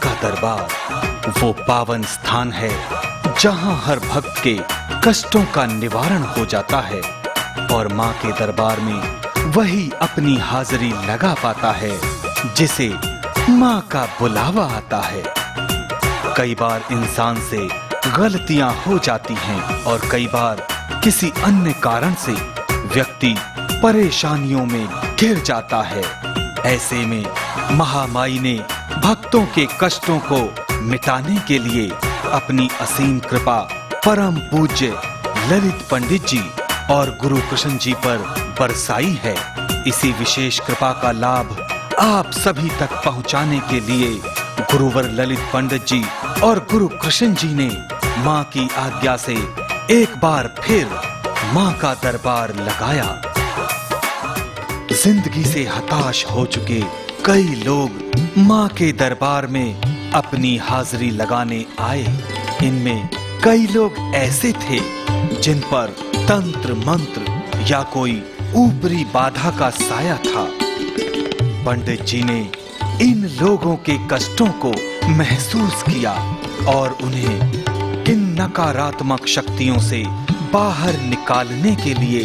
का दरबार वो पावन स्थान है जहां हर भक्त के कष्टों का निवारण हो जाता है और मां के दरबार में वही अपनी हाजिरी लगा पाता है जिसे मां का बुलावा आता है। कई बार इंसान से गलतियां हो जाती हैं और कई बार किसी अन्य कारण से व्यक्ति परेशानियों में घिर जाता है। ऐसे में महामाई ने भक्तों के कष्टों को मिटाने के लिए अपनी असीम कृपा परम पूज्य ललित पंडित जी और गुरु कृष्ण जी पर बरसाई है। इसी विशेष कृपा का लाभ आप सभी तक पहुंचाने के लिए गुरुवर ललित पंडित जी और गुरु कृष्ण जी ने मां की आज्ञा से एक बार फिर मां का दरबार लगाया। जिंदगी से हताश हो चुके कई लोग मां के दरबार में अपनी हाजिरी लगाने आए। इनमें कई लोग ऐसे थे जिन पर तंत्र मंत्र या कोई ऊपरी बाधा का साया था। पंडित जी ने इन लोगों के कष्टों को महसूस किया और उन्हें इन नकारात्मक शक्तियों से बाहर निकालने के लिए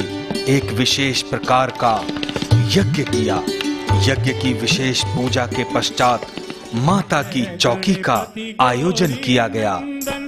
एक विशेष प्रकार का यज्ञ किया। यज्ञ की विशेष पूजा के पश्चात माता की चौकी का आयोजन किया गया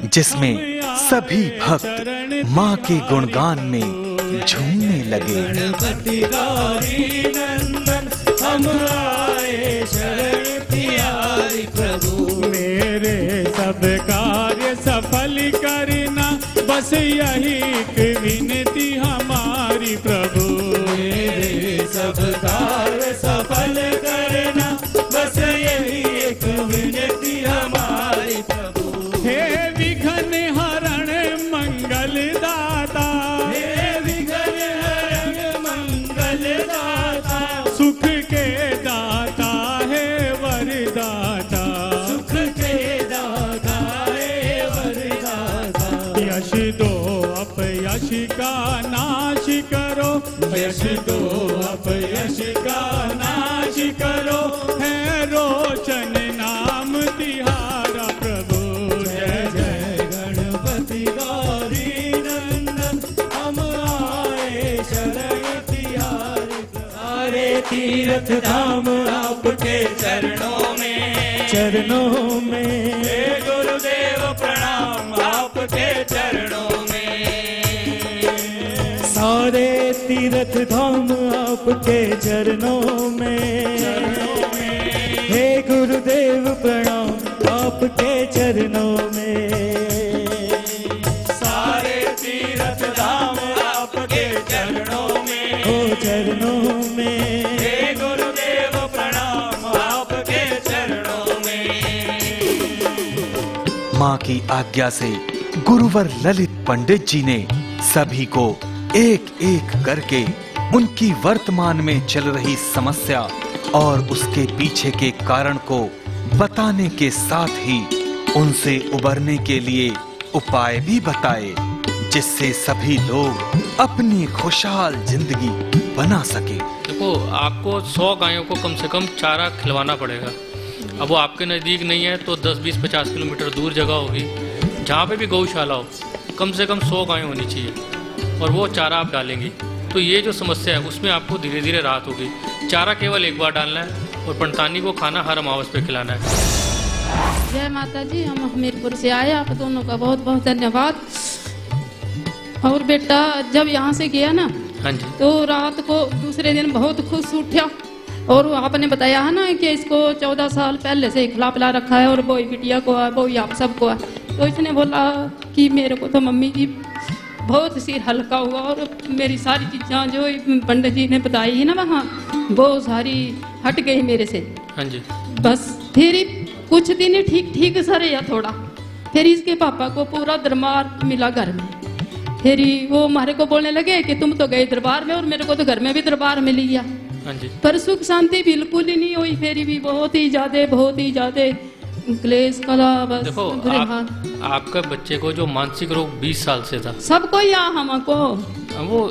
जिसमें सभी भक्त मां के गुणगान में झूमने लगे। गणपति गौरी नंदन हम आए शरण तिहारी प्रभु, मेरे सब कार्य सफल करना बस यही एक विनती हमारी प्रभु, मेरे सब कार्य सफल करना बस यही एक विनती हमारी प्रभु। हे विघ्न हरण मंगल दाता, हे विघ्न हरण मंगल दाता, सुख के दाता है वरदाता, सुख के दाता है वरदाता। यश दो अपयश का नाश करो, यश दो अपयश का नाश करो, है रोशन नाम तिहारा प्रभु। जय जय गणपति गौरी नंदन हम आए शरण तिहारी। सारे तीर्थ धाम आपके चरणों में, चरणों में, हे गुरुदेव प्रणाम आपके चरणों में। सारे तीर्थ धाम आपके चरणों में, चरणों में, हे गुरुदेव प्रणाम आपके चरणों में। सारे तीर्थ धाम आपके चरणों में, ओ चरणों में, हे गुरुदेव प्रणाम आपके चरणों में। मां की आज्ञा से गुरुवर ललित पंडित जी ने सभी को एक एक करके उनकी वर्तमान में चल रही समस्या और उसके पीछे के कारण को बताने के साथ ही उनसे उबरने के लिए उपाय भी बताए जिससे सभी लोग अपनी खुशहाल जिंदगी बना सके। देखो, आपको 100 गायों को कम से कम चारा खिलवाना पड़ेगा। अब वो आपके नज़दीक नहीं है तो 10, 20, 50 किलोमीटर दूर जगह होगी जहाँ पे भी गौशाला हो, कम से कम 100 गायें होनी चाहिए और वो चारा आप डालेंगी तो ये जो समस्या है उसमें आपको धीरे धीरे राहत होगी। चारा केवल एक बार डालना है और पंडतानी को खाना हर अमावस पे खिलाना है। जय माता जी, हम हमीरपुर से आए, आप दोनों का बहुत बहुत धन्यवाद। और बेटा जब यहाँ से गया ना, हाँ जी, तो रात को दूसरे दिन बहुत खुश उठा और आपने बताया है ना कि इसको 14 साल पहले से खिला पिला रखा है और वो बिटिया को है, वो आप सबको है। तो इसने बोला कि मेरे को तो मम्मी जी बहुत सिर हल्का हुआ और मेरी सारी चीज़ें जो पंडित जी ने बताई है ना वहाँ, वो सारी हट गई मेरे से। हाँ जी। बस फिर कुछ दिन ठीक ठीक सा रहा थोड़ा, फिर इसके पापा को पूरा दरबार मिला घर में। फिर वो हमारे को बोलने लगे कि तुम तो गए दरबार में और मेरे को तो घर में भी दरबार मिल गया। हाँ जी। पर सुख शांति बिल्कुल ही नहीं हुई, फिर भी बहुत ही ज्यादा क्लेश कला। बस देखो, आपका बच्चे को जो मानसिक रोग 20 साल से था, सबको या हमको वो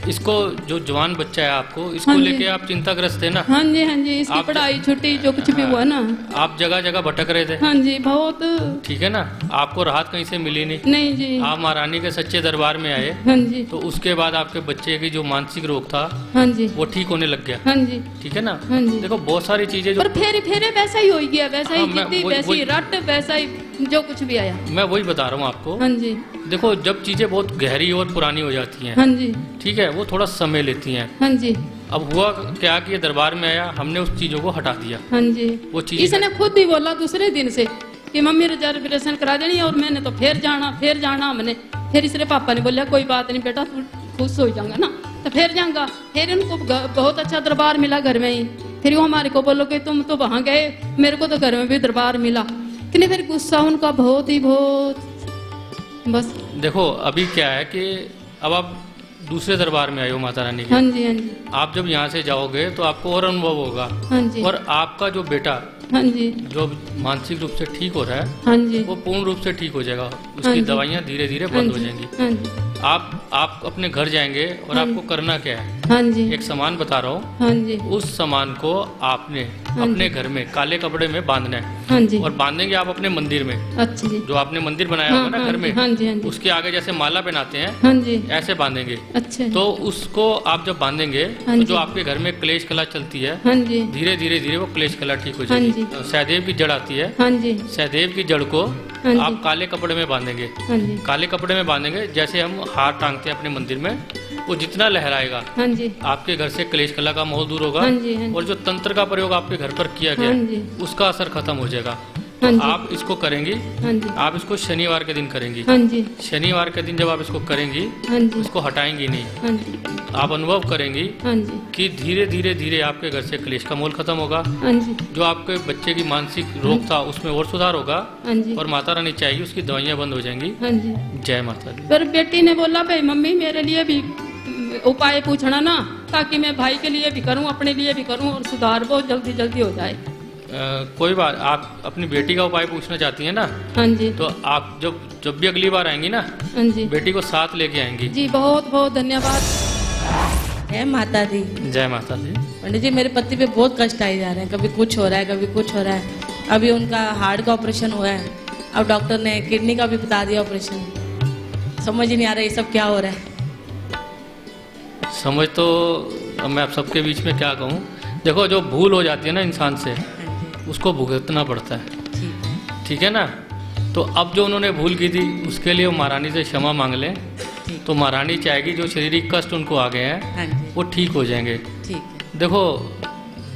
इसको जो जवान बच्चा है आपको, इसको हाँ जी। लेके आप चिंताग्रस्त थे ना? हाँ जी, हाँ जी, इसकी आप- पढ़ाई छुट्टी जो कुछ भी हुआ ना। आप जगह जगह भटक रहे थे। हाँ जी, बहुत। ठीक है ना, आपको राहत कहीं से मिली नहीं। नहीं जी। आप महारानी के सच्चे दरबार में आए, हाँ जी, तो उसके बाद आपके बच्चे की जो मानसिक रोग था हाँ जी, वो ठीक होने लग गया। हाँ जी, ठीक है ना? हाँ जी। देखो बहुत सारी चीजें जो पर फेरे फेरे वैसा ही हो गया, वैसा ही हाँ, मैं जिद्दी, वही- वैसी वही- रट, वैसा ही जो कुछ भी आया। मैं वही बता रहा हूँ आपको। हाँ जी, देखो जब चीजें बहुत गहरी और पुरानी हो जाती हैं, हाँ जी, ठीक है, वो थोड़ा समय लेती हैं। हाँ जी, अब हुआ क्या कि ये दरबार में आया, हमने उस चीजों को हटा दिया। हाँ जी। वो चीज इसने खुद ही बोला दूसरे दिन से कि मम्मी रिजर्वेशन करा देनी, और मैंने तो फिर जाना हमने। फिर इसरे पापा ने बोला कोई बात नहीं बेटा, तू खुश हो जाऊंगा ना तो फिर जाऊंगा। फिर उनको बहुत अच्छा दरबार मिला घर में ही। फिर वो हमारे को बोलो कि तुम तो वहां गए, मेरे को तो घर में भी दरबार मिला कि नहीं। फिर गुस्सा उनका बहुत ही बहुत, बस। देखो अभी क्या है कि अब आप दूसरे दरबार में आए हो माता रानी के। हाँ जी, हाँ जी, आप जब यहाँ से जाओगे तो आपको और अनुभव होगा। हाँ जी, और आपका जो बेटा हाँ जी, जो मानसिक रूप से ठीक हो रहा है, हाँ जी, वो पूर्ण रूप से ठीक हो जाएगा। हाँ उसकी जी। दवाइयाँ धीरे धीरे हाँ बंद हो जी, जाएंगी। हाँ जी, आप अपने घर जाएंगे और हाँ आपको करना क्या है, हाँ जी, एक सामान बता रहा हूँ। हाँ जी, उस सामान को आपने हाँ अपने घर में काले कपड़े में बांधना है, हाँ जी। और बांधेंगे आप अपने मंदिर में। अच्छा जी। जो आपने मंदिर बनाया हाँ, होगा ना हाँ घर में, जी, हाँ जी, हाँ जी, उसके आगे जैसे माला पहनाते हैं, हाँ जी, ऐसे बांधेंगे। अच्छा, तो उसको आप जब बांधेंगे हाँ तो जी। जो आपके घर में क्लेश कला चलती है, हाँ जी, धीरे धीरे धीरे वो क्लेश कला ठीक हो हाँ जाएगी। जी। सहदेव की जड़ आती है, हाँ जी, सहदेव की जड़ को हाँ जी। आप काले कपड़े में बांधेंगे। हाँ जी, काले कपड़े में बांधेंगे, जैसे हम हार टांगते हैं अपने मंदिर में, वो जितना लहराएगा हाँ जी, आपके घर से क्लेश कला का माहौल दूर होगा। हाँ जी, हाँ जी। और जो तंत्र का प्रयोग आपके घर पर किया गया हाँ जी। उसका असर खत्म हो जाएगा। हाँ जी, आप इसको करेंगी, हाँ जी, आप इसको शनिवार के दिन करेंगी। हाँ जी, शनिवार के दिन जब आप इसको करेंगी, हाँ जी, इसको हटाएंगी नहीं। हाँ जी, आप अनुभव करेंगी हाँ जी, कि धीरे धीरे धीरे आपके घर से क्लेश का मोल खत्म होगा। हाँ जी, जो आपके बच्चे की मानसिक रोग था उसमें और सुधार होगा, हाँ जी, और माता रानी चाहेगी उसकी दवाइयाँ बंद हो जाएंगी। हाँ जी। जय माता दी। पर बेटी ने बोला भाई मम्मी मेरे लिए भी उपाय पूछना ना, ताकि मैं भाई के लिए भी करूं, अपने लिए भी करूं, और सुधार बहुत जल्दी जल्दी हो जाए। कोई बात, आप अपनी बेटी का उपाय पूछना चाहती हैं ना, हाँ जी, तो आप जब भी अगली बार आएंगी ना, हाँ जी, बेटी को साथ लेके आएंगी। जी बहुत बहुत धन्यवाद। जय माता दी। जय माता दी। पंडित जी मेरे पति पे बहुत कष्ट आए जा रहे हैं, कभी कुछ हो रहा है, कभी कुछ हो रहा है। अभी उनका हार्ट का ऑपरेशन हुआ है, अब डॉक्टर ने किडनी का भी बता दिया ऑपरेशन। समझ ही नहीं आ रहा ये सब क्या हो रहा है। समझ तो अब मैं आप सबके बीच में क्या कहूँ। देखो जो भूल हो जाती है ना इंसान से, उसको भुगतना पड़ता है। ठीक है, ठीक है ना? तो अब जो उन्होंने भूल की थी उसके लिए वो महारानी से क्षमा मांग लें, ठीक तो महारानी चाहेगी जो शारीरिक कष्ट उनको आ गए हैं हाँ जी, वो ठीक हो जाएंगे। ठीक है, देखो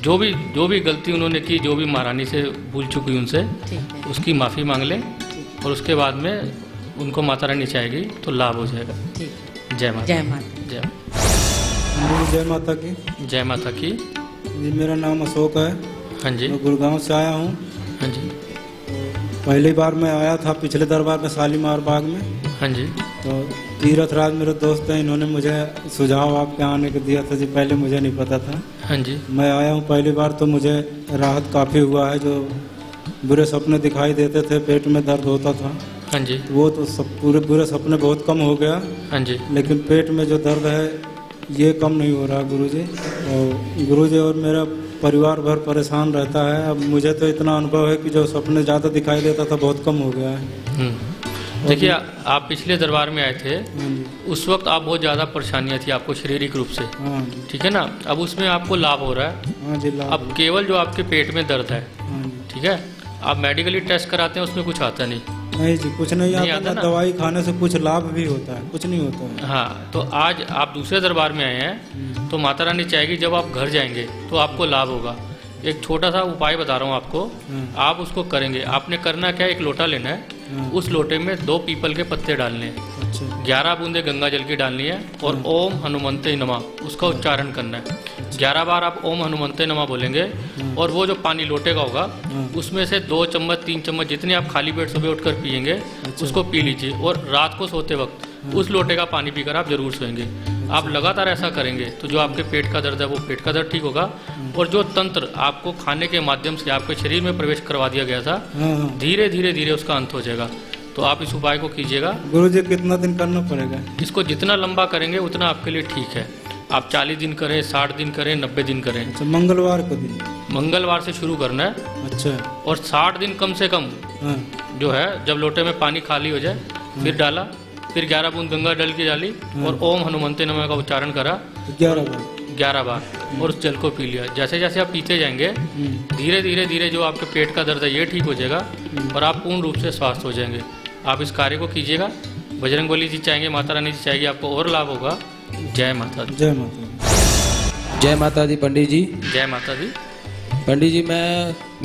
जो भी गलती उन्होंने की, जो भी महारानी से भूल चुकी उनसे, ठीक है, उसकी माफ़ी मांग लें, ठीक और उसके बाद में उनको माता रानी चाहेगी तो लाभ हो जाएगा। ठीक है। जय माता। जय माता। जय जय माता की। जय माता की। जी मेरा नाम अशोक है, हाँ जी, मैं गुड़गांव से आया हूँ। हाँ जी, पहली बार मैं आया था पिछले दरबार में शालीमार बाग में, हाँ जी, तो तीरथ राज मेरे दोस्त हैं, इन्होंने मुझे सुझाव आपके आने को दिया था जी, पहले मुझे नहीं पता था। हाँ जी, मैं आया हूँ पहली बार, तो मुझे राहत काफ़ी हुआ है। जो बुरे सपने दिखाई देते थे, पेट में दर्द होता था, हाँ जी, वो तो सब पूरे बुरे सपने बहुत कम हो गया, हाँ जी, लेकिन पेट में जो दर्द है ये कम नहीं हो रहा गुरुजी। और गुरुजी और मेरा परिवार भर परेशान रहता है। अब मुझे तो इतना अनुभव है कि जो सपने ज़्यादा दिखाई देता था बहुत कम हो गया है। देखिए आप पिछले दरबार में आए थे, हाँ जी, उस वक्त आप बहुत ज़्यादा परेशानियाँ थी आपको शारीरिक रूप से, हाँ जी, ठीक है ना? अब उसमें आपको लाभ हो रहा है। हाँ जी, लाभ। अब केवल जो आपके पेट में दर्द है, हाँ जी, ठीक है, आप मेडिकली टेस्ट कराते हैं उसमें कुछ आता नहीं। नहीं जी, कुछ नहीं नहीं आता आता ना। ना? दवाई खाने से कुछ लाभ भी होता है, कुछ नहीं होता है। हाँ, तो आज आप दूसरे दरबार में आए हैं, तो माता रानी चाहेगी जब आप घर जाएंगे तो आपको लाभ होगा। एक छोटा सा उपाय बता रहा हूँ आपको, आप उसको करेंगे। आपने करना क्या है, एक लोटा लेना है, उस लोटे में 2 पीपल के पत्ते डालने हैं, अच्छा, 11 बूंदे गंगा जल की डालनी है, और ओम हनुमंते नमः उसका उच्चारण करना है। 11 बार आप ओम हनुमंते नमः बोलेंगे, और वो जो पानी लोटे का होगा उसमें से 2 चम्मच 3 चम्मच जितने आप खाली पेट सुबह उठकर पियेंगे उसको पी लीजिए, और रात को सोते वक्त उस लोटे का पानी पीकर आप जरूर सोएंगे। आप लगातार ऐसा करेंगे तो जो आपके पेट का दर्द है वो पेट का दर्द ठीक होगा, और जो तंत्र आपको खाने के माध्यम से आपके शरीर में प्रवेश करवा दिया गया था, हाँ हाँ। धीरे धीरे धीरे उसका अंत हो जाएगा। तो आप इस उपाय को कीजिएगा। गुरुजी कितना दिन करना पड़ेगा? इसको जितना लंबा करेंगे उतना आपके लिए ठीक है। आप 40 दिन करें, 60 दिन करें, 90 दिन करें। अच्छा, मंगलवार को दिन? मंगलवार से शुरू करना है। अच्छा। और 60 दिन कम से कम हाँ। जो है, जब लोटे में पानी खाली हो जाए फिर डाला, फिर 11 बूंद गंगा जल की डाली और ओम हनुमंते नमः का उच्चारण करा 11 बार और उस जल को पी लिया। जैसे जैसे आप पीते जाएंगे धीरे धीरे धीरे जो आपके पेट का दर्द है ये ठीक हो जाएगा और आप पूर्ण रूप से स्वस्थ हो जाएंगे। आप इस कार्य को कीजिएगा, बजरंगबली जी चाहेंगे, माता रानी जी चाहेगी, आपको और लाभ होगा। जय माता दी। जय माता दी। जय माता दी पंडित जी। जय माता दी। पंडित जी,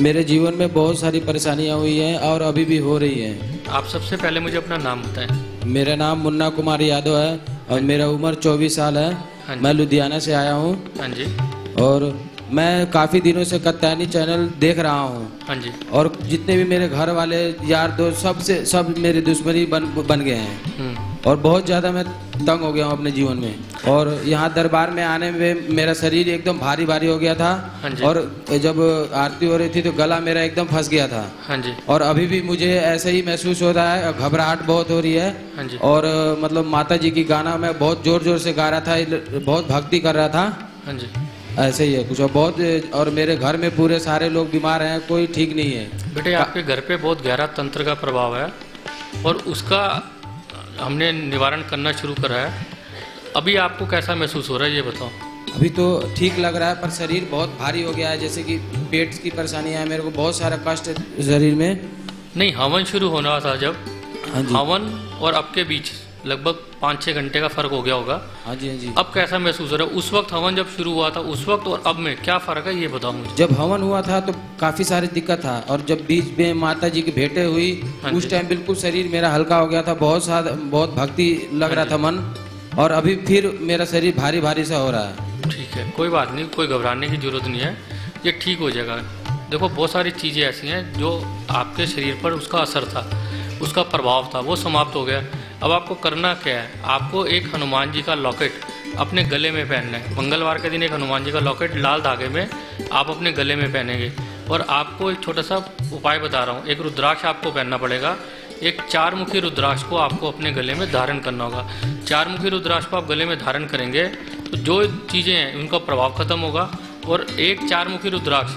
मेरे जीवन में बहुत सारी परेशानियां हुई हैं और अभी भी हो रही हैं। आप सबसे पहले मुझे अपना नाम बताएं। मेरा नाम मुन्ना कुमार यादव है और मेरा उम्र 24 साल है। मैं लुधियाना से आया हूँ। हाँ जी। और मैं काफ़ी दिनों से कात्यायनी चैनल देख रहा हूँ। हाँ जी। और जितने भी मेरे घर वाले यार दोस्त सब मेरे दुश्मनी बन गए हैं और बहुत ज़्यादा मैं तंग हो गया हूँ अपने जीवन में। और यहाँ दरबार में आने में मेरा शरीर एकदम भारी भारी हो गया था। हाँ जी। और जब आरती हो रही थी तो गला मेरा एकदम फंस गया था। हाँ जी। और अभी भी मुझे ऐसे ही महसूस हो रहा है, घबराहट बहुत हो रही है। हाँ जी। और मतलब माता जी की गाना मैं बहुत जोर जोर से गा रहा था, बहुत भक्ति कर रहा था। हाँ जी। ऐसे ही है कुछ और मेरे घर में पूरे सारे लोग बीमार हैं, कोई ठीक नहीं है। बेटे, आपके घर पे बहुत गहरा तंत्र का प्रभाव है और उसका हमने निवारण करना शुरू करा है। अभी आपको कैसा महसूस हो रहा है ये बताओ। अभी तो ठीक लग रहा है पर शरीर बहुत भारी हो गया है, जैसे कि पेट की परेशानियां है, मेरे को बहुत सारा कष्ट है शरीर में। नहीं, हवन शुरू होना था जब, हाँ जी। हवन और अब के बीच लगभग 5-6 घंटे का फर्क हो गया होगा। हाँ जी, हाँ जी। अब कैसा महसूस हो रहा है? उस वक्त हवन जब शुरू हुआ था उस वक्त और अब में क्या फर्क है ये बताओ मुझे। जब हवन हुआ था तो काफी सारी दिक्कत था और जब बीच में माता जी की भेंटें हुई उस टाइम बिल्कुल शरीर मेरा हल्का हो गया था, बहुत भक्ति लग रहा था मन। और अभी फिर मेरा शरीर भारी भारी सा हो रहा है। ठीक है, कोई बात नहीं, कोई घबराने की जरूरत नहीं है, ये ठीक हो जाएगा। देखो, बहुत सारी चीज़ें ऐसी हैं जो आपके शरीर पर उसका असर था, उसका प्रभाव था, वो समाप्त हो गया। अब आपको करना क्या है? आपको एक हनुमान जी का लॉकेट अपने गले में पहनना है। मंगलवार के दिन एक हनुमान जी का लॉकेट लाल धागे में आप अपने गले में पहनेंगे। और आपको एक छोटा सा उपाय बता रहा हूँ, एक रुद्राक्ष आपको पहनना पड़ेगा। एक 4 मुखी रुद्राक्ष को आपको अपने गले में धारण करना होगा। 4 मुखी रुद्राक्ष को आप गले में धारण करेंगे तो जो चीज़ें हैं उनका प्रभाव खत्म होगा। और एक 4 मुखी रुद्राक्ष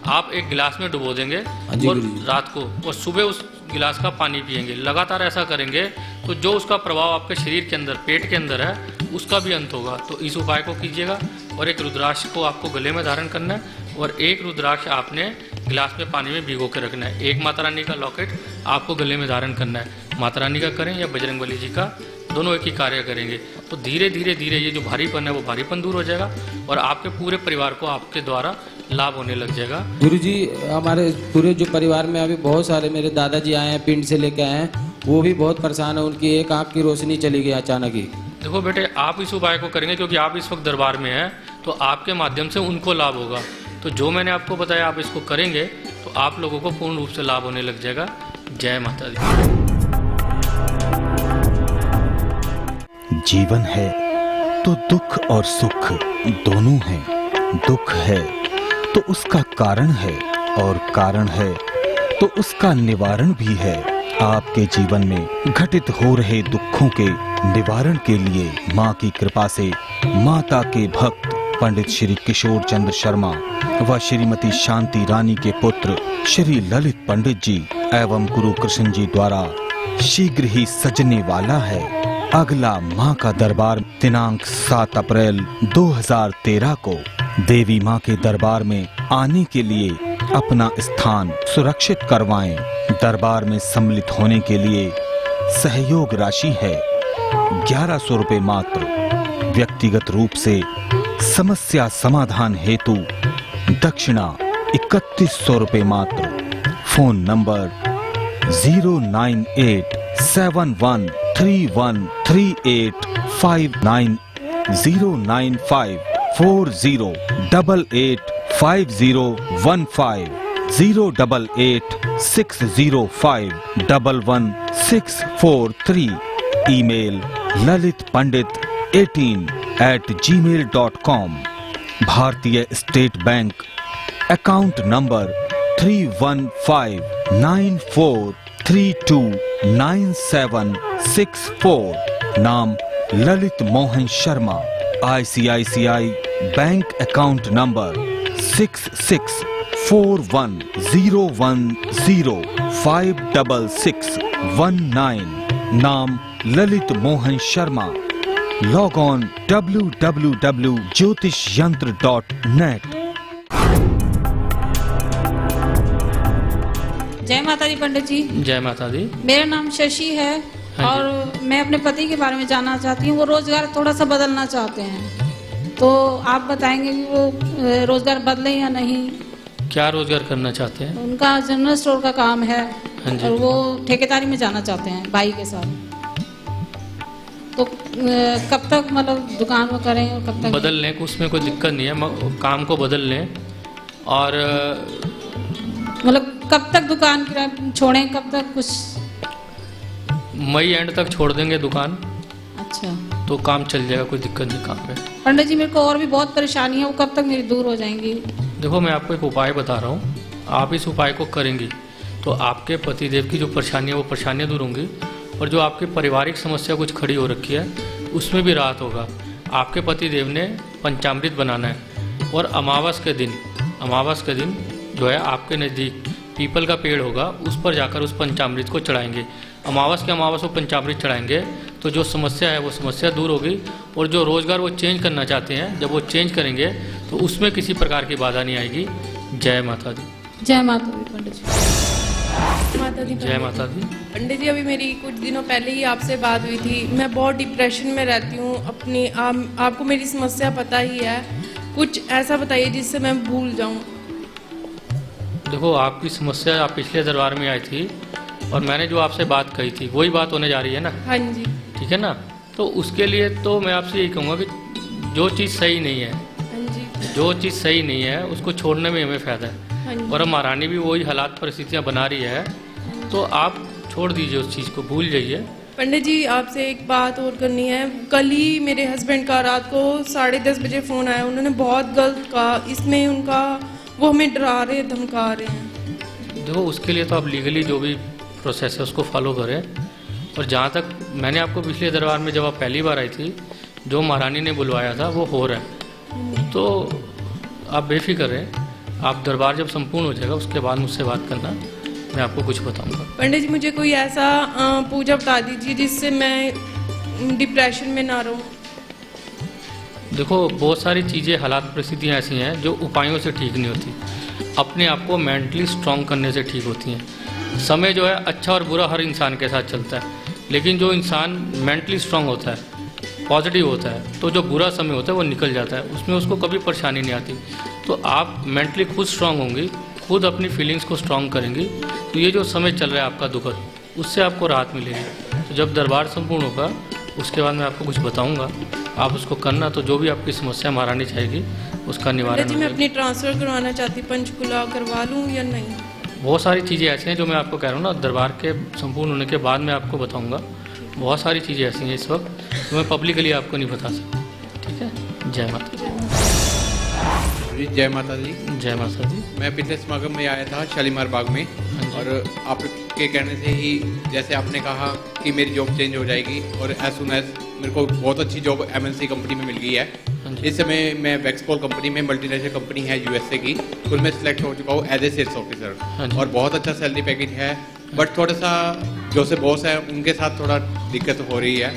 आप एक गिलास में डुबो देंगे और रात को और सुबह उस गिलास का पानी पिएंगे। लगातार ऐसा करेंगे तो जो उसका प्रभाव आपके शरीर के अंदर, पेट के अंदर है, उसका भी अंत होगा। तो इस उपाय को कीजिएगा। और एक रुद्राक्ष को आपको गले में धारण करना है और एक रुद्राक्ष आपने गिलास में पानी में भिगो के रखना है। एक माता रानी का लॉकेट आपको गले में धारण करना है। माता रानी का करें या बजरंगबली जी का, दोनों एक ही कार्य करेंगे तो धीरे धीरे धीरे ये जो भारीपन है वो भारीपन दूर हो जाएगा और आपके पूरे परिवार को आपके द्वारा लाभ होने लग जाएगा। गुरुजी, हमारे पूरे जो परिवार में अभी बहुत सारे मेरे दादाजी आए हैं, पिंड से लेके आए हैं, वो भी बहुत परेशान है। उनकी एक आँख की रोशनी चली गई अचानक ही। देखो बेटे, आप इस उपाय को करेंगे क्योंकि आप इस वक्त दरबार में हैं तो आपके माध्यम से उनको लाभ होगा। तो जो मैंने आपको बताया आप इसको करेंगे तो आप लोगों को पूर्ण रूप से लाभ होने लग जाएगा। जय माता दी। जीवन है तो दुख और सुख दोनों हैं। दुख है तो उसका कारण है और कारण है तो उसका निवारण भी है। आपके जीवन में घटित हो रहे दुखों के निवारण के लिए मां की कृपा से माता के भक्त पंडित श्री किशोर चंद्र शर्मा व श्रीमती शांति रानी के पुत्र श्री ललित पंडित जी एवं गुरु कृष्ण जी द्वारा शीघ्र ही सजने वाला है अगला मां का दरबार। दिनांक 7 अप्रैल 2013 को देवी मां के दरबार में आने के लिए अपना स्थान सुरक्षित करवाएं। दरबार में सम्मिलित होने के लिए सहयोग राशि है 1100 रुपए मात्र। व्यक्तिगत रूप से समस्या समाधान हेतु दक्षिणा 3100 रुपए मात्र। Phone number 09871313859 09540885015 08860511643। Email lalitpandit18@gmail.com। भारतीय स्टेट बैंक अकाउंट नंबर 31594329764। नाम Lalit Mohan Sharma. ICICI bank account number 664101056619। नाम Lalit Mohan Sharma. Log on www.jyotishyantr.net। जय माता दी पंडित जी। जय माता दी। मेरा नाम शशि है और मैं अपने पति के बारे में जानना चाहती हूँ। वो रोजगार थोड़ा सा बदलना चाहते हैं, तो आप बताएंगे कि वो रोजगार बदले या नहीं। क्या रोजगार करना चाहते हैं? उनका जनरल स्टोर का काम है हाँ जी। और वो ठेकेदारी में जाना चाहते हैं भाई के साथ। तो कब तक मतलब दुकान में करें और कब तक बदल लें, उसमें कोई दिक्कत नहीं है, काम को बदल लें। और मतलब कब तक दुकान छोड़ें, कब तक कुछ? मई एंड तक छोड़ देंगे दुकान। अच्छा, तो काम चल जाएगा, कोई दिक्कत नहीं काम में। पंडित जी मेरे को और भी बहुत परेशानी है, वो कब तक मेरी दूर हो जाएंगी? देखो मैं आपको एक उपाय बता रहा हूँ, आप इस उपाय को करेंगी तो आपके पतिदेव की जो परेशानी है वो परेशानियाँ दूर होंगी, और जो आपकी पारिवारिक समस्या कुछ खड़ी हो रखी है उसमें भी राहत होगा। आपके पतिदेव ने पंचामृत बनाना है और अमावस के दिन जो है आपके नज़दीक पीपल का पेड़ होगा, उस पर जाकर उस पंचामृत को चढ़ाएंगे। अमावस को पंचामृत चढ़ाएंगे तो जो समस्या है वो समस्या दूर होगी, और जो रोज़गार वो चेंज करना चाहते हैं जब वो चेंज करेंगे तो उसमें किसी प्रकार की बाधा नहीं आएगी। जय माता दी। जय माता दी पंडित जी। माता दी। जय माता दी। पंडित जी अभी मेरी कुछ दिनों पहले ही आपसे बात हुई थी। मैं बहुत डिप्रेशन में रहती हूँ अपनी। आपको मेरी समस्या पता ही है, कुछ ऐसा बताइए जिससे मैं भूल जाऊँ। देखो आपकी समस्या आप पिछले दरबार में आई थी और मैंने जो आपसे बात कही थी वही बात होने जा रही है ना? हाँ जी। ठीक है ना? तो उसके लिए तो मैं आपसे यही कहूँगा कि जो चीज़ सही नहीं है, हाँ जी, जो चीज़ सही नहीं है उसको छोड़ने में हमें फ़ायदा है। हाँ जी। और अब महारानी भी वही हालात परिस्थितियाँ बना रही है, तो आप छोड़ दीजिए उस चीज़ को, भूल जाइए। पंडित जी आपसे एक बात और करनी है। कल ही मेरे हस्बैंड का रात को 10:30 बजे फ़ोन आया, उन्होंने बहुत गलत कहा। इसमें उनका वो हमें डरा रहे, धमका रहे हैं। देखो उसके लिए तो आप लीगली जो भी प्रोसेस है उसको फॉलो करें। और जहाँ तक मैंने आपको पिछले दरबार में जब आप पहली बार आई थी, जो महारानी ने बुलवाया था वो हो रहा है, तो आप बेफिक्र रहें। आप दरबार जब संपूर्ण हो जाएगा उसके बाद मुझसे बात करना, मैं आपको कुछ बताऊंगा। पंडित जी मुझे कोई ऐसा पूजा बता दीजिए जिससे मैं डिप्रेशन में ना रहूं। देखो बहुत सारी चीज़ें, हालात, परिस्थितियाँ ऐसी हैं जो उपायों से ठीक नहीं होती, अपने आप को मेंटली स्ट्रॉन्ग करने से ठीक होती हैं। समय जो है अच्छा और बुरा हर इंसान के साथ चलता है, लेकिन जो इंसान मेंटली स्ट्रॉन्ग होता है, पॉजिटिव होता है, तो जो बुरा समय होता है वो निकल जाता है, उसमें उसको कभी परेशानी नहीं आती। तो आप मेंटली खुद स्ट्रॉन्ग होंगी, खुद अपनी फीलिंग्स को स्ट्रॉन्ग करेंगी, तो ये जो समय चल रहा है आपका दुखद, उससे आपको राहत मिलेगी। तो जब दरबार संपूर्ण होगा उसके बाद मैं आपको कुछ बताऊंगा, आप उसको करना, तो जो भी आपकी समस्या महारानी चाहेगी उसका निवारण। जी मैं अपनी ट्रांसफ़र करवाना चाहती, पंचकुला करवा लूँ या नहीं? बहुत सारी चीज़ें ऐसी हैं जो मैं आपको कह रहा हूँ ना, दरबार के संपूर्ण होने के बाद मैं आपको बताऊँगा। बहुत सारी चीज़ें ऐसी हैं इस वक्त तो मैं पब्लिकली आपको नहीं बता सकता। ठीक है? जय माता दी। जय माता दी। जय माता दी। मैं पिछले समागम में आया था शालीमार बाग में, और आपके कहने से ही जैसे आपने कहा कि मेरी जॉब चेंज हो जाएगी, और एज सुन एज मेरे को बहुत अच्छी जॉब MNC कंपनी में मिल गई है। इस समय मैं वैक्सपॉल कंपनी में, मल्टीनेशनल कंपनी है USA की, उसमें सिलेक्ट हो चुका हूँ एज ए सेल्स ऑफिसर, और बहुत अच्छा सैलरी पैकेज है। बट थोड़ा सा जो से बॉस है उनके साथ थोड़ा दिक्कत हो रही है।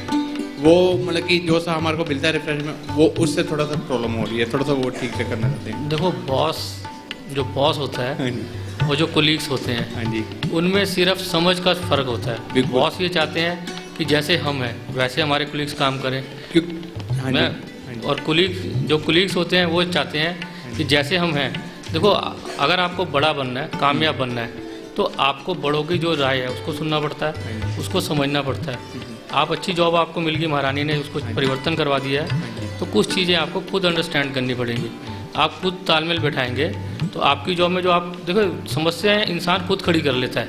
वो मतलब कि जो सा हमारे को मिलता है रिफ्रेशमेंट, वो उससे थोड़ा सा प्रॉब्लम हो रही है, थोड़ा सा वो ठीक से करना चाहते हैं। देखो जो बॉस होता है वो जो कोलीग्स होते हैं, हाँ जी, उनमें सिर्फ समझ का फ़र्क होता है। बॉस ये चाहते हैं कि जैसे हम हैं वैसे हमारे कोलीग्स काम करें, और कोलीग्स होते हैं वो चाहते हैं कि जैसे हम हैं। देखो अगर आपको बड़ा बनना है, कामयाब बनना है, तो आपको बड़ों की जो राय है उसको सुनना पड़ता है, उसको समझना पड़ता है। आप अच्छी जॉब आपको मिल गई, महारानी ने उसको परिवर्तन करवा दिया है, तो कुछ चीज़ें आपको खुद अंडरस्टैंड करनी पड़ेंगी। आप खुद तालमेल बैठाएंगे तो आपकी जॉब में जो आप देखो समस्याएं इंसान खुद खड़ी कर लेता है,